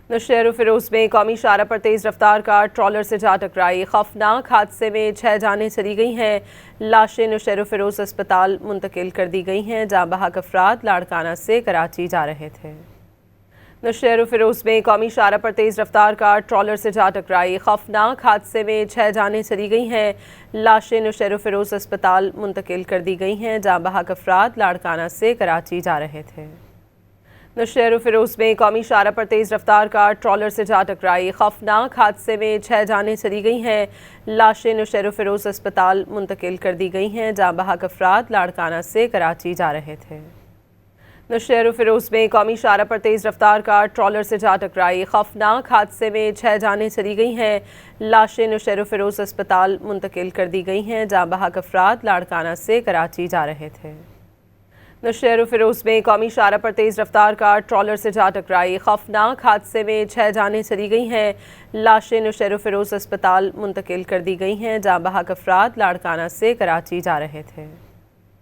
नौशहर फिरोज में कौमी शाहराह पर तेज़ रफ्तार कार ट्रॉलर से जा टकराई। खौफनाक हादसे में 6 जानें चली गई हैं। लाशें नौशहर फिरोज अस्पताल मुंतकिल कर दी गई हैं, जहाँ बहक अफराद लाड़काना से कराची जा रहे थे। नौशहर फिरोज में कौमी शाहराह पर तेज़ रफ्तार कार ट्रॉलर से जा टकराई। खौफनाक हादसे में 6 जानें चली गई हैं। लाशें नौशहर फिरोज अस्पताल मुंतकिल कर दी गई हैं, जहाँ बहक अफराद लाड़काना से कराची जा रहे थे। नौशहर फिरोज में कौमी शाहराह पर तेज़ रफ्तार कार ट्रॉलर से जा टकराई। खौफनाक हादसे में 6 जानें चली गई हैं। लाशें नौशहर फिरोज अस्पताल मुंतकिल कर दी गई हैं, जहाँ बहक अफराद लाड़काना से कराची जा रहे थे। नौशहर फिरोज में कौमी शाहराह पर तेज़ रफ्तार कार ट्रॉलर से जा टकराई। खौफनाक हादसे में 6 जानें चली गई हैं। लाशें नौशहर फिरोज अस्पताल मुंतकिल कर दी गई हैं, जहाँ बहक अफराद लाड़काना से कराची जा रहे थे। नौशहर फिरोज में कौमी शाहराह पर तेज़ रफ्तार कार ट्रॉलर से जा टकराई। खौफनाक हादसे में 6 जानें चली गई हैं। लाशें नौशहर फिरोज अस्पताल मुंतकिल कर दी गई हैं, जहाँ बहक अफराद लाड़काना से कराची जा रहे थे।